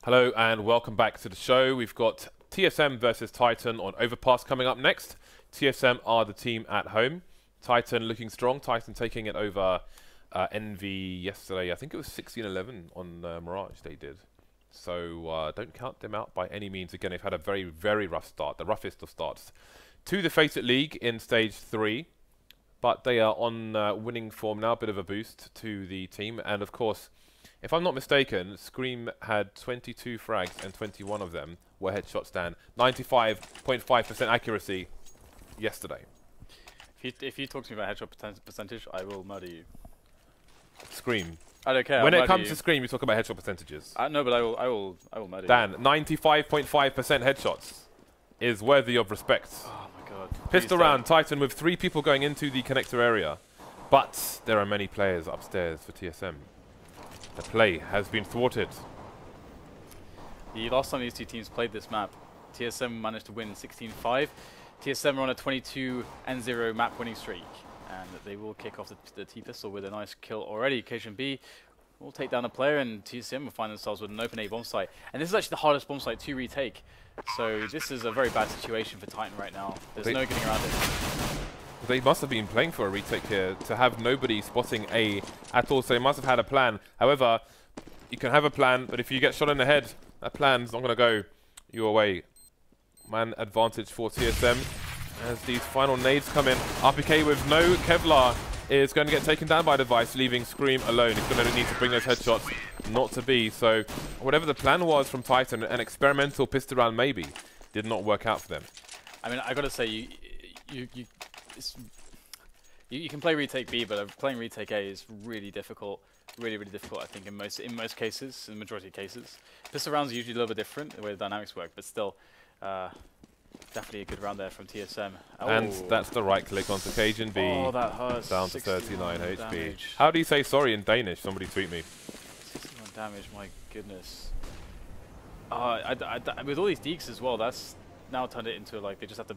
Hello and welcome back to the show. We've got TSM versus Titan on Overpass coming up next. TSM are the team at home. Titan looking strong. Titan taking it over Envy yesterday. I think it was 16-11 on Mirage they did. So don't count them out by any means. Again, they've had a very, very rough start. The roughest of starts to the FACEIT League in Stage 3. But they are on winning form now. A bit of a boost to the team. And of course, if I'm not mistaken, Scream had 22 frags and 21 of them were headshots down. 95.5% accuracy yesterday. If you talk to me about headshot percentage, I will murder you. Scream. I don't care. When it comes to Scream, you talk about headshot percentages. No, but I will murder Dan, you. 95.5% headshots is worthy of respect. Oh my god. Pistol round, Titan with 3 people going into the connector area. But there are many players upstairs for TSM. The play has been thwarted. The last time these two teams played this map, TSM managed to win 16-5. TSM are on a 22-0 map winning streak. And they will kick off the T-pistol with a nice kill already. Cajun B will take down a player and TSM will find themselves with an open A bomb site. And this is actually the hardest bomb site to retake. So this is a very bad situation for Titan right now. There's no getting around it. They must have been playing for a retake here to have nobody spotting A at all, so they must have had a plan. However, you can have a plan, but if you get shot in the head, that plan's not going to go your way. Man advantage for TSM as these final nades come in. RPK with no Kevlar is going to get taken down by the device, leaving Scream alone. He's going to need to bring those headshots, not to be. So whatever the plan was from Titan, an experimental pistol round maybe, did not work out for them. I mean, I got to say, you can play retake B, but playing retake A is really difficult. Really difficult, I think, in most cases, in the majority of cases. Pistol rounds are usually a little bit different, the way the dynamics work, but still, definitely a good round there from TSM. Oh. And that's the right click onto Cajun B. Oh, that hurts. Down to 39 HP. Damage. How do you say sorry in Danish? Somebody tweet me. 61 damage, my goodness. With all these deeks as well, that's now turned it into like they just have to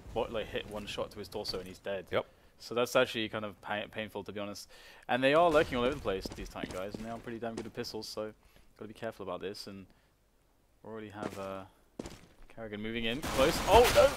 hit one shot to his torso and he's dead. Yep. So that's actually kind of painful, to be honest. And they are lurking all over the place, these Titan guys, and they are pretty damn good at pistols, so got to be careful about this. And we already have Carrigan moving in close. Oh no!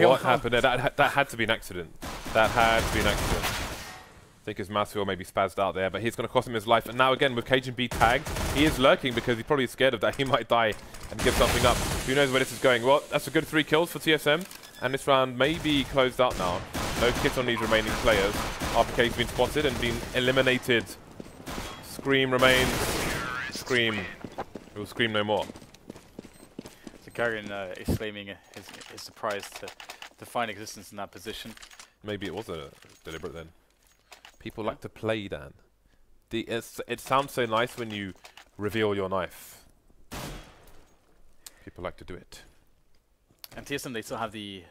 What happened there? That had to be an accident. That had to be an accident. I think his mouse wheel maybe spazzed out there, but he's going to cost him his life. And now again with Cajun B tagged, he is lurking because he's probably scared of that. He might die and give something up. Who knows where this is going? Well, that's a good 3 kills for TSM. And this round may be closed out now. No kits on these remaining players. RPK's been spotted and been eliminated. Scream remains. Scream. It will scream no more. So Carrigan exclaiming his surprise to find existence in that position. Maybe it was a deliberate then. People like to play, Dan. It sounds so nice when you reveal your knife. People like to do it. And TSM, they still have the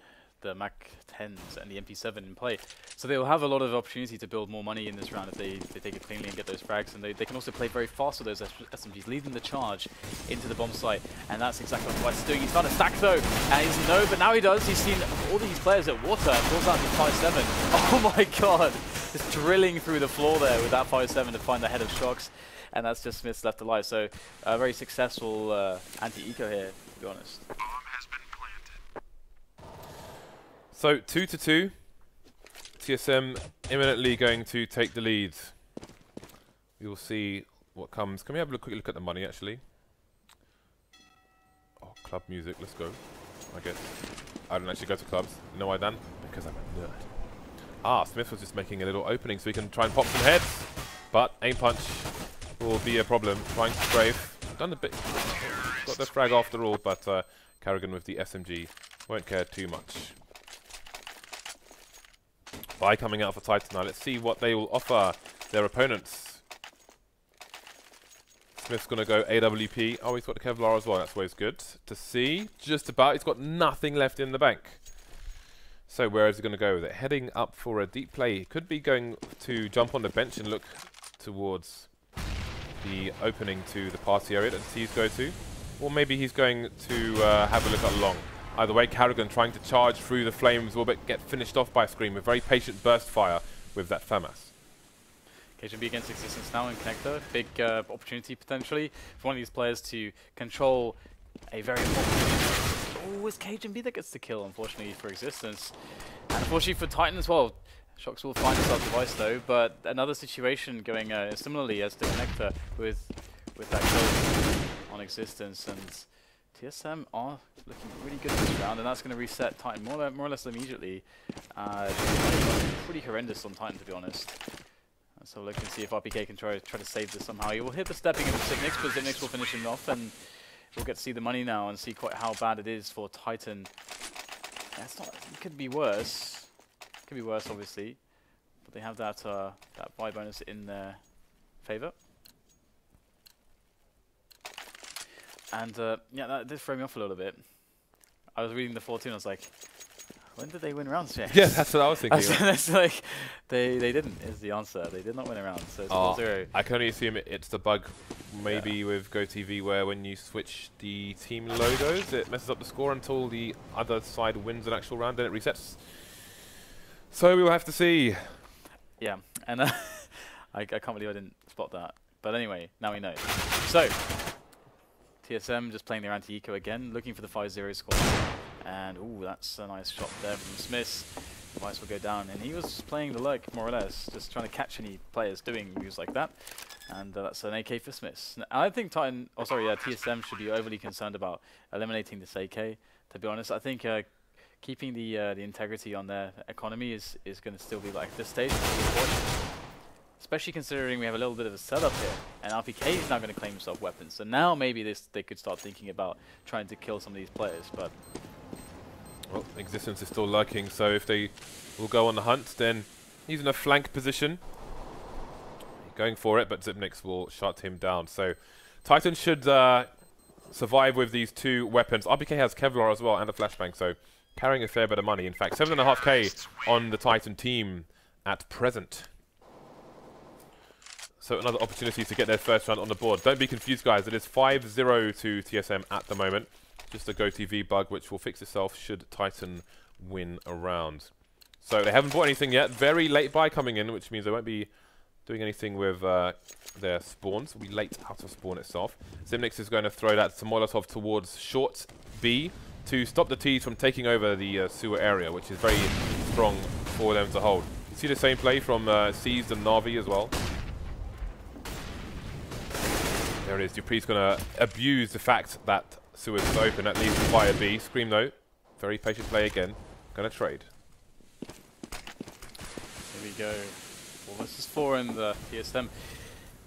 Mac 10s and the MP7 in play. So they will have a lot of opportunity to build more money in this round if they take it cleanly and get those frags. And they can also play very fast with those SMGs, leading the charge into the bomb site. And that's exactly what Twice is doing. He's found a stack though. And he's no, but now he does. He's seen all these players at water and pulls out the 5.7. Oh my god. Just drilling through the floor there with that 5.7 to find the head of shocks. And that's just Smith's left alive. So a very successful anti-eco here, to be honest. So 2-2. TSM imminently going to take the lead. We will see what comes. Can we have a quick look at the money actually? Oh, club music, let's go. I guess. I don't actually go to clubs. You know why, Dan? Because I'm a nerd. Ah, Smith was just making a little opening so he can try and pop some heads. But aim punch will be a problem. Trying to strafe. Done a bit. Got the frag after all, but Carrigan with the SMG won't care too much. By coming out for Titan now. Let's see what they will offer their opponents. Smith's going to go AWP. Oh, he's got the Kevlar as well. That's always good to see. Just about. He's got nothing left in the bank. So where is he going to go with it? Heading up for a deep play. He could be going to jump on the bench and look towards the opening to the party area that T's go to. Or maybe he's going to have a look at long. Either way, Carrigan trying to charge through the flames will get finished off by Scream with very patient burst fire with that FAMAS. KGB against Existence now in Connector. Big opportunity potentially for one of these players to control a very important... Oh, it's KGB that gets the kill, unfortunately, for Existence. And unfortunately for Titan as well. Shox will find himself device though, but another situation going similarly as the Connector with that kill on Existence, and TSM are looking really good this round, and that's going to reset Titan more or less immediately. Pretty horrendous on Titan, to be honest. So look and see if RPK can try to save this somehow. He will hit the stepping of Xyp9x, but Xyp9x will finish him off, and we'll get to see the money now and see quite how bad it is for Titan. Yeah, it could be worse. Could be worse, obviously, but they have that buy bonus in their favor. And yeah, that did throw me off a little bit. I was reading the 14, I was like, when did they win rounds, James? Yeah, that's what I was thinking. It's like, they didn't, is the answer. They did not win a round, so it's 4-0. I can only assume it's the bug maybe with GoTV where when you switch the team logos, it messes up the score until the other side wins an actual round, then it resets. So we will have to see. Yeah, and I can't believe I didn't spot that. But anyway, now we know. So, TSM just playing their anti-eco again, looking for the 5-0 score. And, ooh, that's a nice shot there from Smith. Device will go down. And he was playing the lurk, more or less, just trying to catch any players doing moves like that. And that's an AK for Smith. I think TSM should be overly concerned about eliminating this AK, to be honest. I think keeping the integrity on their economy is going to still be like this stage, especially considering we have a little bit of a setup here, and RPK is now going to claim himself weapons. So now maybe they could start thinking about trying to kill some of these players. But well, Existence is still lurking, so if they will go on the hunt, then he's in a flank position, going for it, but Xyp9x will shut him down. So Titan should survive with these two weapons. RPK has Kevlar as well and a flashbang, so carrying a fair bit of money. In fact, 7.5k on the Titan team at present. So another opportunity to get their first round on the board. Don't be confused, guys. It is 5-0 to TSM at the moment. Just a GoTV bug, which will fix itself should Titan win a round. So they haven't bought anything yet. Very late buy coming in, which means they won't be doing anything with their spawns. Will be late out of spawn itself. Xyp9x is going to throw that Molotov towards short B to stop the T's from taking over the sewer area, which is very strong for them to hold. You see the same play from Seized and Na'Vi as well. There it is. Dupree's going to abuse the fact that sewer is open, at least via B. Scream though. Very patient play again. Going to trade. Here we go. 4 versus 4 in the TSM.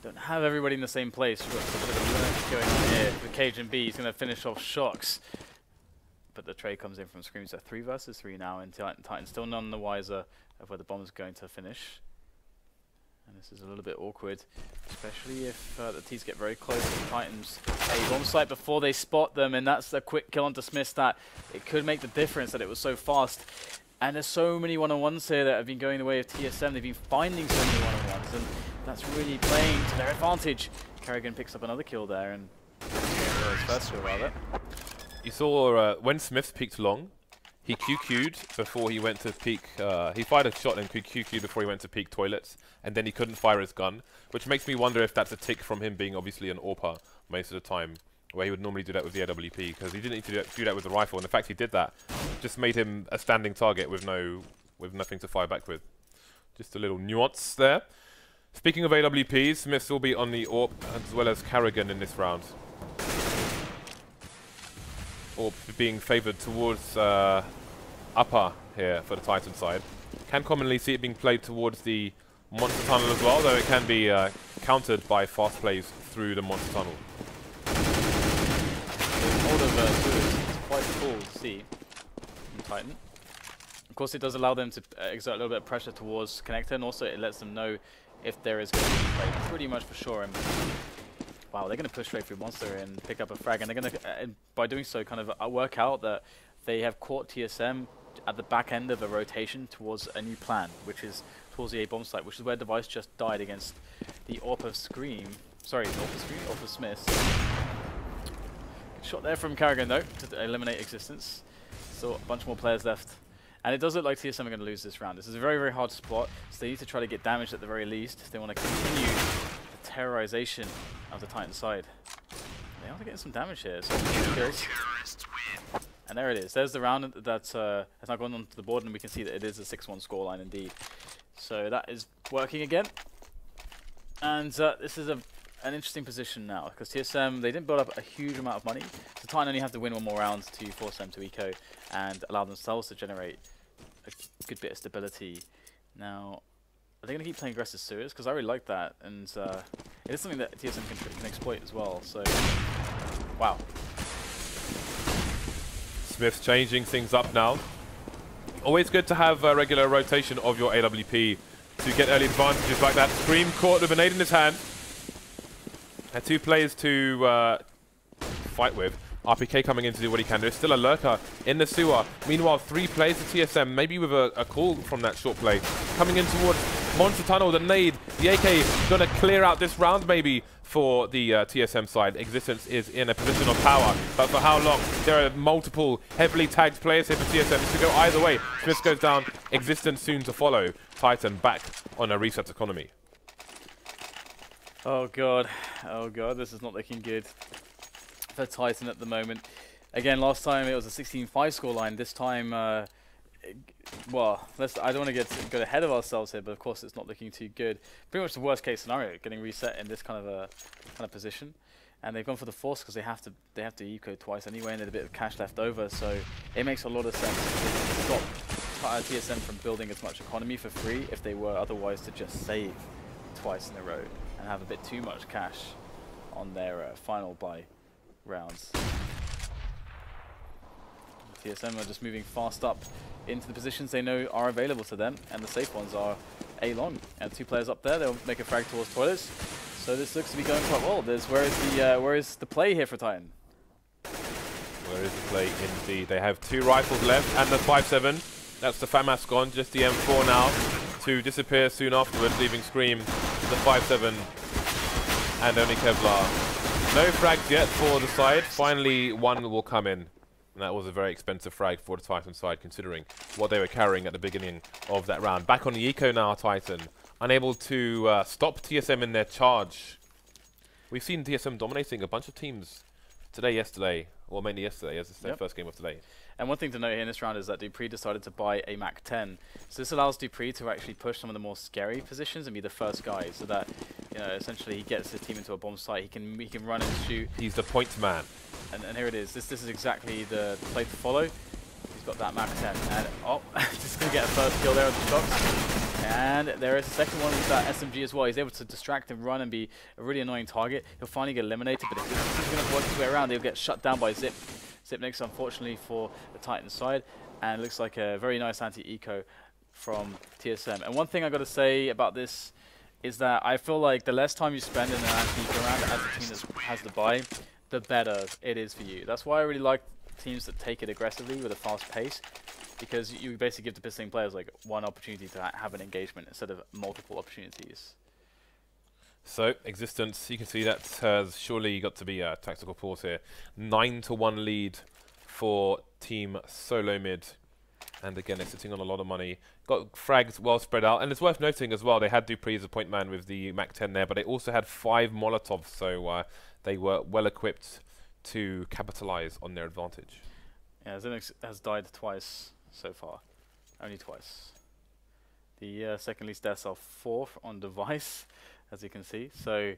Don't have everybody in the same place. We've got a bit of a lurk going on here. The Cage and B is going to finish off Shox. But the trade comes in from Scream, so 3 versus 3 now, and Titan still none the wiser of where the bomb's going to finish. And this is a little bit awkward, especially if the T's get very close to the Titans. A bomb site before they spot them, and that's a quick kill onto Smith that it could make the difference that it was so fast. And there's so many one-on-ones here that have been going the way of TSM. They've been finding so many one-on-ones, and that's really playing to their advantage. Kerrigan picks up another kill there, and his first kill rather. You saw when Smith peeked long, he QQ'd before he went to peek. He fired a shot and QQ'd before he went to peek toilets, and then he couldn't fire his gun, which makes me wonder if that's a tick from him being obviously an AWPer most of the time, where he would normally do that with the AWP, because he didn't need to do that with the rifle, and the fact he did that just made him a standing target with nothing to fire back with. Just a little nuance there. Speaking of AWPs, Smith will be on the AWP as well as Kerrigan in this round. Or being favoured towards upper here for the Titan side. Can commonly see it being played towards the monster tunnel as well, though it can be countered by fast plays through the monster tunnel. All of it's quite cool to see in Titan. Of course, it does allow them to exert a little bit of pressure towards Connector, and also it lets them know if there is going to be play pretty much for sure. And wow, they're going to push straight through Monster and pick up a frag, and they're going to, by doing so, kind of work out that they have caught TSM at the back end of a rotation towards a new plan, which is towards the A bomb site, which is where Device just died against the AWP Scream. Sorry, AWP Scream, AWP Smith. Good shot there from Kerrigan though to eliminate Existence. Still a bunch more players left And it does look like TSM are going to lose this round. This is a very, very hard spot, so they need to try to get damage at the very least if they want to continue the terrorization of the Titan side. They are getting some damage here, so kills. And there it is. There's the round that has now gone onto the board, and we can see that it is a 6-1 scoreline indeed. So that is working again. And this is an interesting position now, because TSM, they didn't build up a huge amount of money. So Titan only have to win one more round to force them to eco and allow themselves to generate a good bit of stability. Now, are they going to keep playing aggressive sewers? Because I really like that, and it is something that TSM can exploit as well. So, wow. Smith's changing things up now. Always good to have a regular rotation of your AWP to get early advantages like that. Scream caught with a nade in his hand. Had 2 players to fight with. RPK coming in to do what he can. There's still a lurker in the sewer. Meanwhile, 3 players to TSM, maybe with a call from that short play. Coming in towards Monster Tunnel, the nade. The AK going to clear out this round maybe for the TSM side. Existence is in a position of power, but for how long? There are multiple heavily tagged players here for TSM. This could go either way. Smith goes down. Existence soon to follow. Titan back on a reset economy. Oh god, this is not looking good for Titan at the moment. Again, last time it was a 16-5 scoreline. This time, well, I don't want to get ahead of ourselves here, but of course it's not looking too good. Pretty much the worst case scenario, getting reset in this kind of position. And they've gone for the force because they have to eco twice anyway, and there's a bit of cash left over, so it makes a lot of sense to stop TSM from building as much economy for free if they were otherwise to just save twice in a row and have a bit too much cash on their final buy rounds. TSM are just moving fast up into the positions they know are available to them, and the safe ones are A-long. And 2 players up there, they'll make a frag towards toilets. So this looks to be going quite well. Where is the play here for Titan? Where is the play indeed? They have 2 rifles left and the 5.7. That's the FAMAS gone, just the M4 now to disappear soon afterwards, leaving Scream, the 5.7 and only Kevlar. No frags yet for the side. Finally, one will come in. And that was a very expensive frag for the Titan side, considering what they were carrying at the beginning of that round. Back on the eco now, Titan. Unable to stop TSM in their charge. We've seen TSM dominating a bunch of teams today, yesterday, or mainly yesterday, as it's their first game of today. And one thing to note here in this round is that Dupree decided to buy a Mac 10. So this allows Dupree to actually push some of the more scary positions and be the first guy, so that, you know, essentially he gets the team into a bomb site. He can run and shoot. He's the point man. And here it is. This is exactly the play to follow. He's got that Mac 10, and just gonna get a first kill there on the shots. And there is a second one with that SMG as well. He's able to distract and run and be a really annoying target. He'll finally get eliminated, but if he's going to work his way around, he'll get shut down by Zip. Zipnix, unfortunately, for the Titan side. And it looks like a very nice anti-eco from TSM. And one thing I got to say about this is that I feel like the less time you spend in an anti-eco round as a team that has the buy, the better it is for you. That's why I really like teams that take it aggressively with a fast pace, because you basically give the pissing players like one opportunity to have an engagement instead of multiple opportunities. So, Existence, you can see that has surely got to be a tactical pause here. 9-1 lead for Team Solo Mid. And again, they're sitting on a lot of money. Got frags well spread out. And it's worth noting as well, they had Dupree as a point man with the Mac 10 there, but they also had 5 Molotovs, so they were well equipped to capitalize on their advantage. Yeah, Zenix has died twice so far. Only twice. The second least deaths are 4th on device, as you can see. So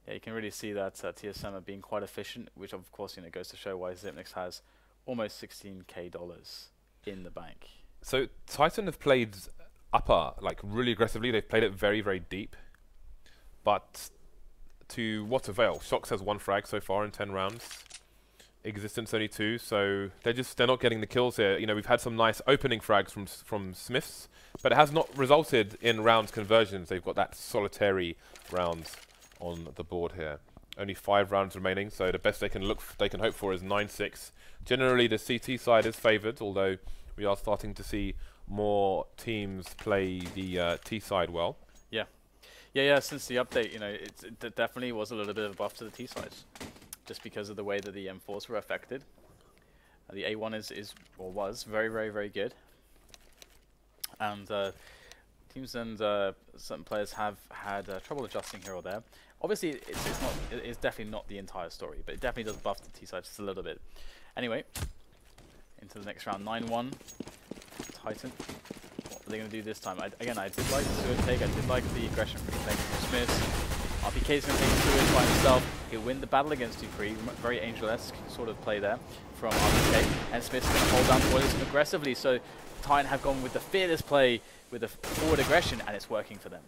yeah, you can really see that TSM are being quite efficient, which of course, you know, goes to show why Zipnix has almost $16K in the bank. So Titan have played upper like really aggressively. They've played it very, very deep. But to what avail? Shox has 1 frag so far in 10 rounds. Existence only 2, so they're not getting the kills here. You know, we've had some nice opening frags from Smiths, but it has not resulted in rounds conversions. They've got that solitary rounds on the board here. Only 5 rounds remaining, so the best they can hope for is 9-6. Generally, the CT side is favoured, although we are starting to see more teams play the T side well. Yeah. Since the update, you know, it definitely was a little bit of a buff to the T sides, just because of the way that the M4s were affected. The A1 was very, very, very good. And teams and certain players have had trouble adjusting here or there. Obviously, it's definitely not the entire story, but it definitely does buff the T side just a little bit. Anyway, into the next round, 9-1. Titan. What are they going to do this time? Again, I did like the Sewer take. I did like the aggression from playing from Smith. RPK's going to take Sewers by himself. He'll win the battle against Dupree. Very Angel-esque sort of play there from RPK. And Smith's going to hold down Boilers aggressively. So Titan have gone with the fearless play, with the forward aggression, and it's working for them.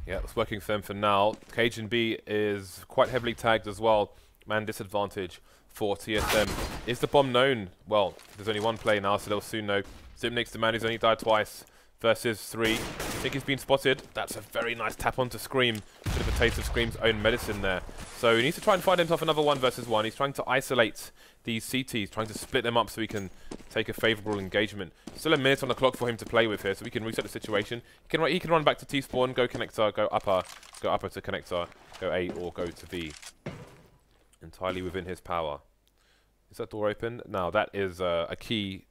Yeah, it's working for them for now. Cajun B is quite heavily tagged as well. Man disadvantage for TSM. Is the bomb known? Well, there's only one play now, so they'll soon know. Zipnik's the man who's only died twice versus 3. I think he's been spotted. That's a very nice tap onto Scream. Bit of a taste of Scream's own medicine there. So he needs to try and find himself another 1 versus 1. He's trying to isolate these CTs, trying to split them up so he can take a favourable engagement. Still a minute on the clock for him to play with here, so we can reset the situation. He can run back to T-spawn, go connector, go upper to connector, go A or go to B. Entirely within his power. Is that door open? No, that is a key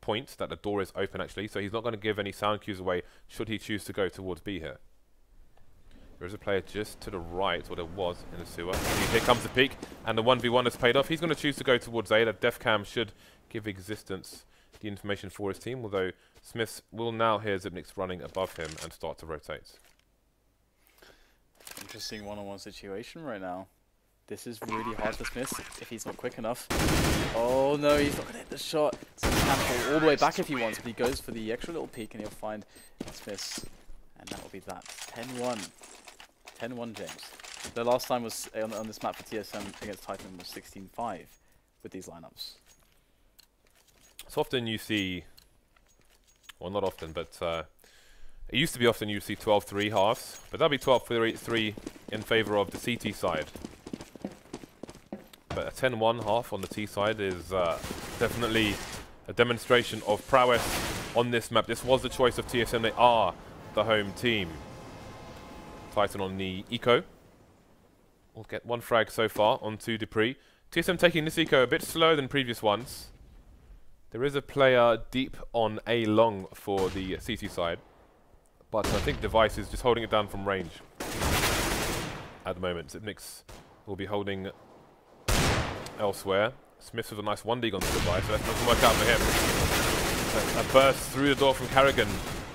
point that the door is open actually, so he's not going to give any sound cues away should he choose to go towards B here. There is a player just to the right, or there was in the sewer. Here comes the peek, and the 1v1 has paid off. He's going to choose to go towards A. The def cam should give existence the information for his team, although Smith will now hear Zipnik's running above him and start to rotate. Interesting one-on-one situation right now. This is really hard for Smith if he's not quick enough. Oh no, he's not going to hit the shot. So he can fall all the way back if he wants, but he goes for the extra little peek and he'll find Smith. And that will be that. 10-1. 10-1, James. The last time was on this map for TSM against Titan was 16-5 with these lineups. So often you see, well not often, but it used to be often you see 12-3 halves, but that'll be 12-3 in favour of the CT side. But a 10-1 half on the T side is definitely a demonstration of prowess on this map. This was the choice of TSM. They are the home team. Titan on the eco. We'll get 1 frag so far onto Dupree. TSM taking this eco a bit slower than previous ones. There is a player deep on A long for the CT side, but I think Device is just holding it down from range at the moment. Zipnik's will be holding elsewhere. Smith with a nice 1D on the Device, so that doesn't work out for him. A burst through the door from Carrigan,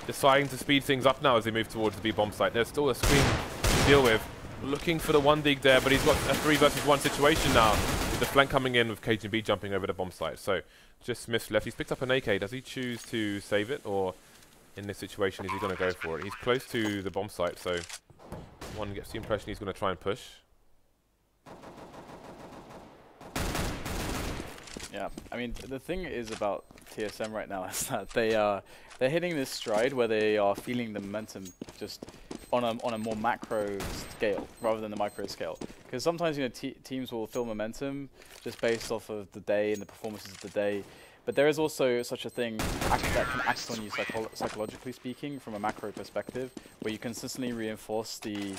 deciding to speed things up now as they move towards the B bomb site. There's still a Scream to deal with. Looking for the 1D there, but he's got a 3 versus 1 situation now, with the flank coming in with Cajun B jumping over the bomb site. So just Smith left. He's picked up an AK. Does he choose to save it, or in this situation is he going to go for it? He's close to the bomb site, so one gets the impression he's going to try and push. Yeah, I mean, the thing is about TSM right now is that they're hitting this stride where they are feeling the momentum just on a more macro scale rather than the micro scale. Because sometimes, you know, teams will feel momentum just based off of the day and the performances of the day. But there is also such a thing that can act on you psychologically speaking from a macro perspective, where you consistently reinforce the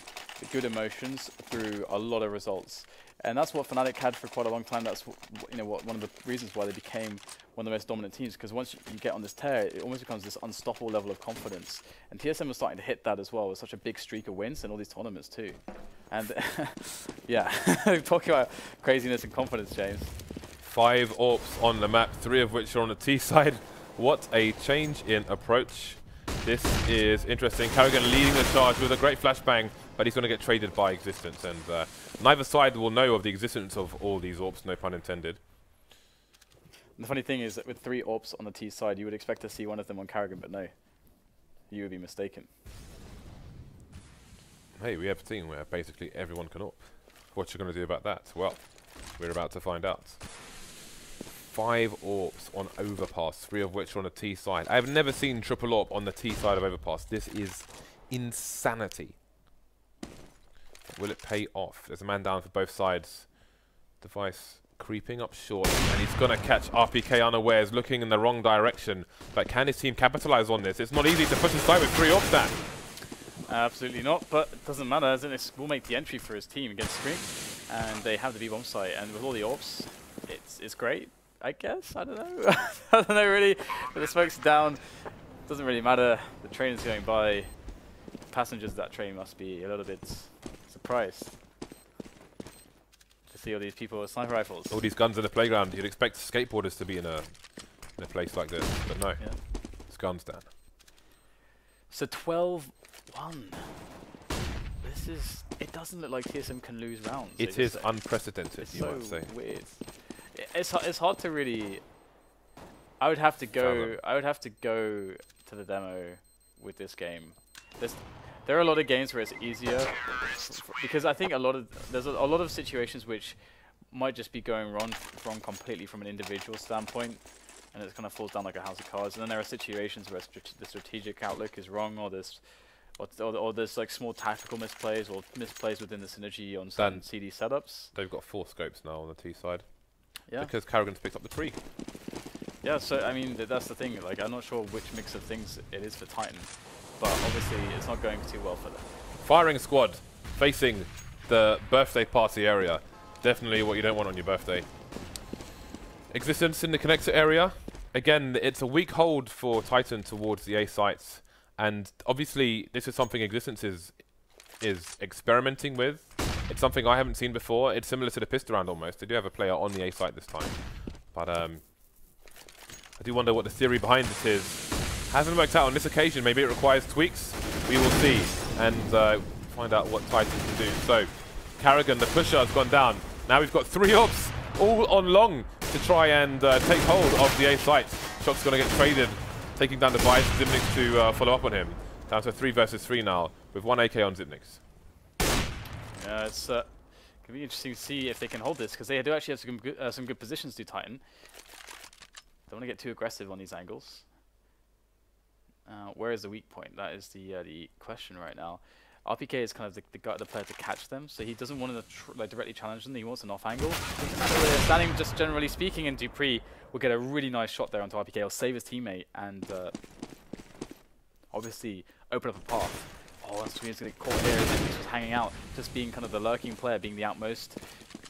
good emotions through a lot of results. And that's what Fnatic had for quite a long time. That's one of the reasons why they became one of the most dominant teams. Because once you get on this tear, it almost becomes this unstoppable level of confidence. And TSM was starting to hit that as well with such a big streak of wins in all these tournaments too. And yeah, talking about craziness and confidence, James. 5 AWPs on the map, 3 of which are on the T side. What a change in approach. This is interesting. Carrigan leading the charge with a great flashbang, but he's going to get traded by existence, and neither side will know of the existence of all these AWPs, no pun intended. The funny thing is that with 3 AWPs on the T side, you would expect to see one of them on Carrigan, but no. You would be mistaken. Hey, we have a team where basically everyone can AWP. What you going to do about that? Well, we're about to find out. 5 AWPs on Overpass, 3 of which are on the T side. I have never seen triple AWP on the T side of Overpass. This is insanity. Will it pay off? There's a man down for both sides. Device creeping up short, and he's going to catch RPK unawares, looking in the wrong direction. But can his team capitalize on this? It's not easy to push aside with 3 AWPs down. Absolutely not, but it doesn't matter, as it will make the entry for his team against Scream. And they have the B-bomb site, and with all the AWPs, it's great, I guess. I don't know. I don't know really, but the smoke's down. doesn't really matter. The train is going by. Passengers of that train must be a little bit surprised to see all these people with sniper rifles. All these guns in the playground. You'd expect skateboarders to be in a place like this, but no. Yeah. It's guns, Dan. So 12-1. This is. It doesn't look like TSM can lose rounds. It is unprecedented, it's you might say. Weird. It's hard to really. I would have to go. I would have to go to the demo with this game. There are a lot of games where it's easier because I think there's a lot of situations which might just be going wrong completely from an individual standpoint, and it kind of falls down like a house of cards. And then there are situations where the strategic outlook is wrong, or there's like small tactical misplays or misplays within the synergy on certain CD setups. They've got 4 scopes now on the T side. Yeah. Because Carrigan's picked up the tree. Yeah. So I mean that's the thing. Like I'm not sure which mix of things it is for Titan. But obviously, it's not going too well for them. Firing squad facing the birthday party area. Definitely what you don't want on your birthday. Existence in the connector area. Again, it's a weak hold for Titan towards the A sites. And obviously, this is something Existence is experimenting with. It's something I haven't seen before. It's similar to the pistol round almost. They do have a player on the A site this time. But I do wonder what the theory behind it is. Hasn't worked out on this occasion. Maybe it requires tweaks. We will see and find out what Titan can do. So, Carrigan, the pusher, has gone down. Now we've got 3 ops all on long to try and take hold of the A site. Shock's going to get traded, taking down the Bias. Zipnix to follow up on him. Down to 3 versus 3 now, with 1 AK on Zipnix. Yeah, it's going to be interesting to see if they can hold this, because they do actually have some good positions to Titan. Don't want to get too aggressive on these angles. Where is the weak point? That is the question right now. RPK is kind of the player to catch them, so he doesn't want to directly challenge them. He wants an off angle. Standing, just generally speaking, and Dupree will get a really nice shot there onto RPK. He'll save his teammate and obviously open up a path. Oh, and Scream's going to get caught here. He's just hanging out, just being kind of the lurking player, being the outmost.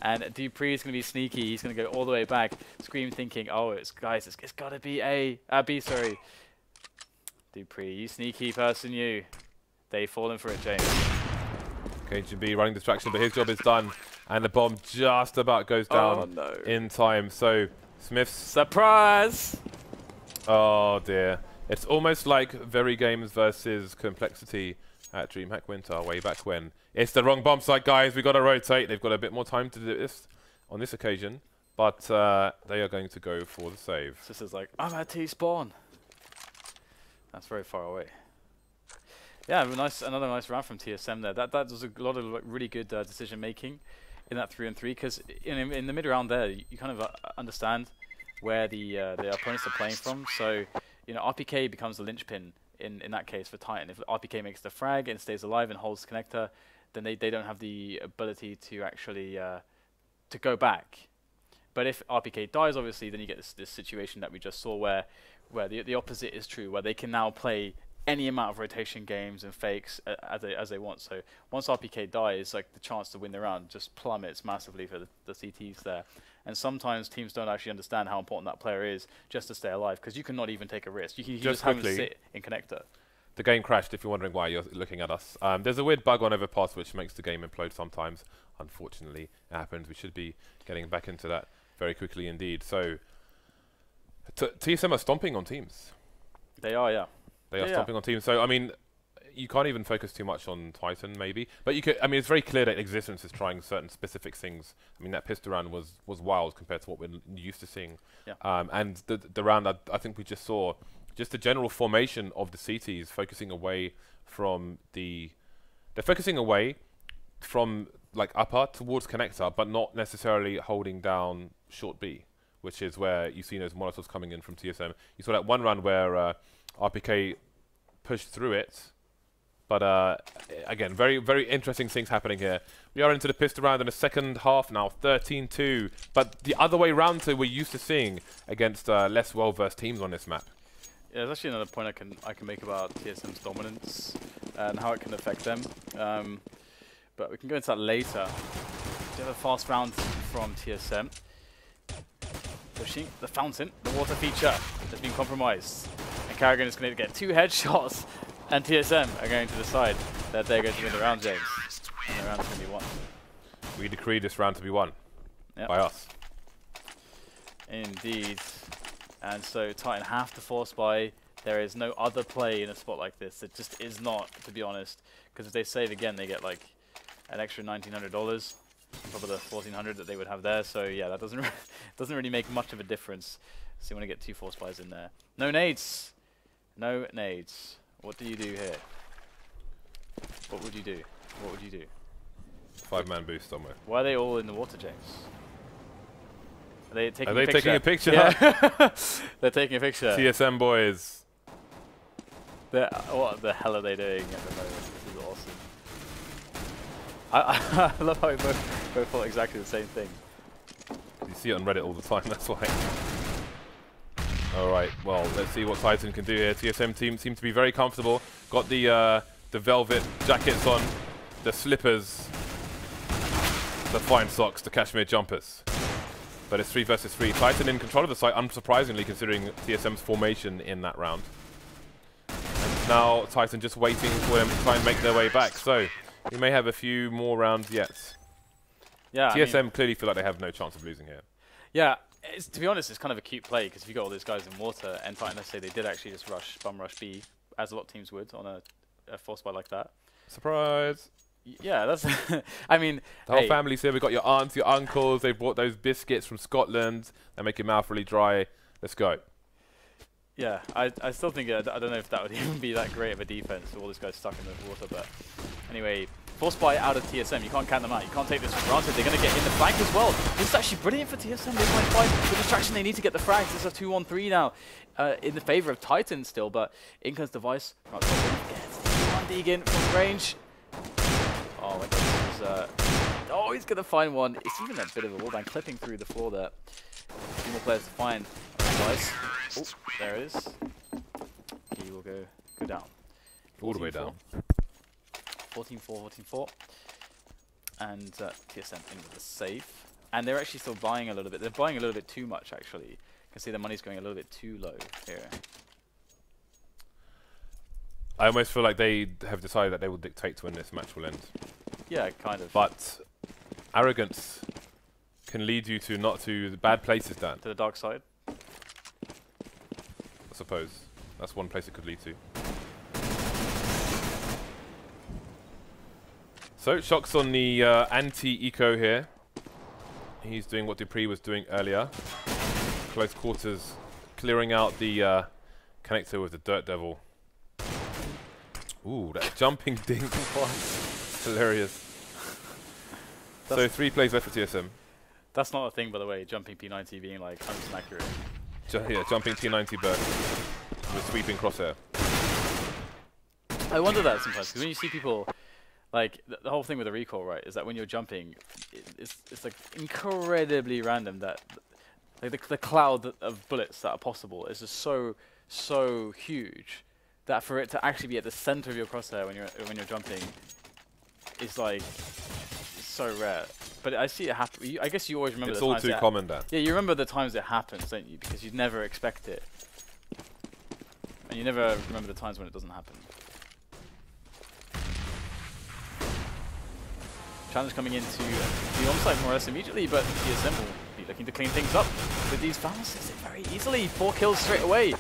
And Dupree is going to be sneaky. He's going to go all the way back. Scream thinking, oh, it's got to be B, sorry. Dupree, you sneaky person, you. They've fallen for it, James. KGB running distraction, but his job is done. And the bomb just about goes down in time. So, Smith's... Surprise! Oh, dear. It's almost like Very Games versus Complexity at DreamHack Winter way back when. It's the wrong bomb site, guys. We've got to rotate. They've got a bit more time to do this on this occasion. But they are going to go for the save. This is like, I'm at T-spawn. That's very far away. Yeah, another nice round from TSM there. That was a lot of really good decision making in that 3-on-3, because in the mid round there, you kind of understand where the opponents are playing from. So, you know, RPK becomes the linchpin in that case for Titan. If RPK makes the frag and stays alive and holds connector, then they don't have the ability to actually to go back. But if RPK dies, obviously, then you get this situation that we just saw where the opposite is true, where they can now play any amount of rotation games and fakes as they want. So once RPK dies, like the chance to win the round just plummets massively for the CTs there. And sometimes teams don't actually understand how important that player is just to stay alive, because you cannot even take a risk. You just have to sit in connector. The game crashed, if you're wondering why you're looking at us. There's a weird bug on Overpass which makes the game implode sometimes. Unfortunately, it happens. We should be getting back into that very quickly indeed. So, TSM are stomping on teams. They are, yeah. They are stomping on teams. So, I mean, you can't even focus too much on Titan, maybe. But you could. I mean, it's very clear that Existence is trying certain specific things. I mean, that pistol round was wild compared to what we're used to seeing. Yeah. And the round, I think we just saw just the general formation of the CTs focusing away from the... They're focusing away from, like, upper towards connector, but not necessarily holding down short B, which is where you see those Molotovs coming in from TSM. You saw that one round where RPK pushed through it, but again, very, very interesting things happening here. We are into the pistol round in the second half now, 13-2, but the other way round to we're used to seeing against less well-versed teams on this map. Yeah, there's actually another point I can make about TSM's dominance and how it can affect them. But we can go into that later. We have a fast round from TSM. Pushing the fountain, the water feature has been compromised. And Carrigan is going to get 2 headshots, and TSM are going to decide that they're going to win the round, James. And the round's going to be won. We decree this round to be won by us. Indeed. And so Titan have to force buy. There is no other play in a spot like this. It just is not, to be honest. Because if they save again, they get like an extra $1,900 on top of the $1,400 that they would have there. So yeah, that doesn't really make much of a difference. So you want to get 2 force buys in there. No nades. No nades. What do you do here? What would you do? What would you do? 5-man boost somewhere. Why are they all in the water, James? Are they taking a picture? Taking a picture? Yeah. They're taking a picture. TSM boys. What the hell are they doing at the moment? This is awesome. I love how we both thought exactly the same thing. You see it on Reddit all the time, that's why. Alright, well, let's see what Titan can do here. TSM team seem to be very comfortable. Got the velvet jackets on, the slippers, the fine socks, the cashmere jumpers. But it's 3 versus 3. Titan in control of the site, unsurprisingly considering TSM's formation in that round. And now Titan just waiting for them to try and make their way back. So we may have a few more rounds yet. Yeah, TSM clearly feel like they have no chance of losing here. Yeah, to be honest, it's kind of a cute play because if you got all those guys in water, and Titan, let's say they did actually just bum rush B, as a lot of teams would on a force buy like that. Surprise! Yeah, that's. I mean, the whole family's here. We've got your aunts, your uncles. They brought those biscuits from Scotland. They make your mouth really dry. Let's go. Yeah, I still think I don't know if that would even be that great of a defense with all these guys stuck in the water. But anyway, force buy out of TSM. You can't count them out. You can't take this for granted. They're going to get in the flank as well. This is actually brilliant for TSM. They might find the distraction they need to get the frags. This is a 2-1-3 now in the favor of Titan still. But in comes Device. Gets 1 Deegan from range. Oh my god, oh, he's going to find one. It's even a bit of a wallbang clipping through the floor there. A few more players to find. Nice. Oh, there it is. He will go down. All the way down. 14-4, 14-4. And TSM into the safe. And they're actually still buying a little bit. They're buying a little bit too much, actually. You can see the money's going a little bit too low here. I almost feel like they have decided that they will dictate to when this match will end. Yeah, kind of. But arrogance can lead you to not to bad places, Dan. To the dark side? I suppose. That's one place it could lead to. So, Shock's on the anti-eco here. He's doing what Dupree was doing earlier. Close quarters, clearing out the connector with the Dirt Devil. Ooh, that jumping dink was hilarious. So 3 plays left for TSM. That's not a thing, by the way, jumping P90 being like 100% accurate. Yeah, jumping T90 burst with sweeping crosshair. I wonder that sometimes, because when you see people, like, the whole thing with the recoil, right, is that when you're jumping, it's like incredibly random that, like, the cloud of bullets that are possible is just so huge that for it to actually be at the center of your crosshair when you're jumping is like so rare. But I see it happen. I guess you always remember. It's the all times too common, Dan. Yeah, you remember the times it happens, don't you? Because you never expect it, and you never remember the times when it doesn't happen. Challenge coming into the onside more or less immediately, but TSM will be looking to clean things up with these fouls very easily. 4 kills straight away.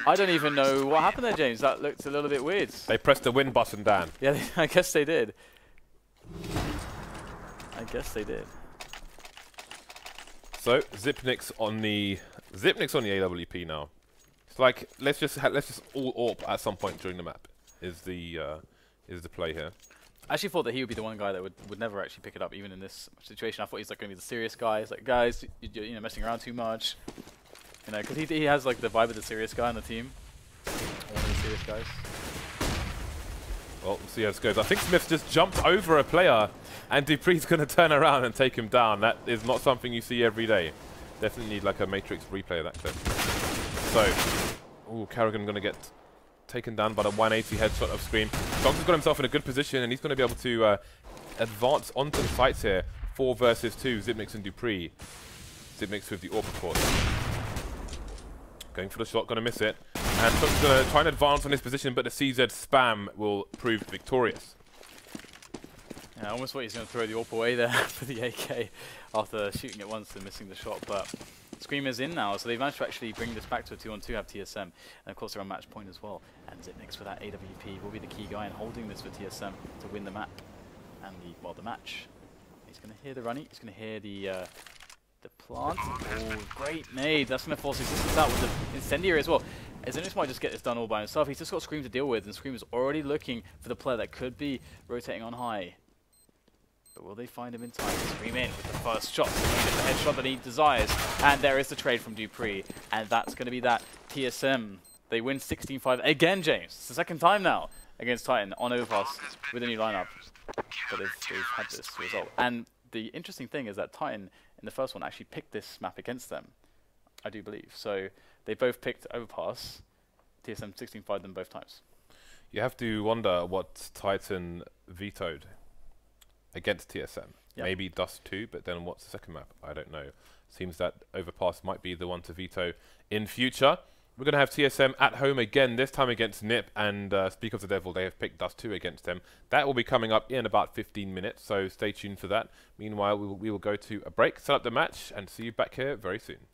I don't even know what happened there, James. That looked a little bit weird. They pressed the win button, Dan. Yeah, I guess they did. I guess they did. So Zipnik's on the AWP now. It's like let's just all AWP at some point during the map is the play here. I actually thought that he would be the one guy that would never actually pick it up, even in this situation. I thought he's like going to be the serious guy. He's like, guys, you're messing around too much. You know, because he has like the vibe of the serious guy on the team. One of the serious guys. Well, we'll see how this goes. I think Smith just jumped over a player, and Dupree's going to turn around and take him down. That is not something you see every day. Definitely need like a Matrix replay of that clip. So, ooh, Carrigan going to get taken down by the 180 headshot of Scream. Shock's got himself in a good position, and he's going to be able to advance onto the sites here. 4 versus 2, Zipnix and Dupree. Zipnix with the AWP, of course. Going for the shot, going to miss it. And Sook's going to try and advance on his position, but the CZ spam will prove victorious. Yeah, I almost thought he's going to throw the AWP away there for the AK after shooting it once and missing the shot, but Screamer's in now, so they've managed to actually bring this back to a 2-on-2, have TSM, and of course they're on match point as well. And Zipnix with that AWP will be the key guy in holding this for TSM to win the map and the match. He's going to hear the runny, he's going to hear the plant. Oh, great nade. That's going to force existence out with the incendiary as well. Zenix might just get this done all by himself. He's just got Scream to deal with, and Scream is already looking for the player that could be rotating on high. But will they find him in time? Scream in with the first shot. He gets the headshot that he desires. And there is the trade from Dupree. And that's going to be that. TSM, they win 16-5 again, James. It's the second time now against Titan on Overpass with a new lineup. But they've had this result. And the interesting thing is that Titan, in the first one, actually picked this map against them, I do believe. So they both picked Overpass. TSM 16-5 them both times. You have to wonder what Titan vetoed against TSM. Yep. Maybe Dust 2, but then what's the second map? I don't know. Seems that Overpass might be the one to veto in future. We're going to have TSM at home again, this time against NIP, and speak of the devil, they have picked Dust 2 against them. That will be coming up in about 15 minutes, so stay tuned for that. Meanwhile, we will go to a break, set up the match, and see you back here very soon.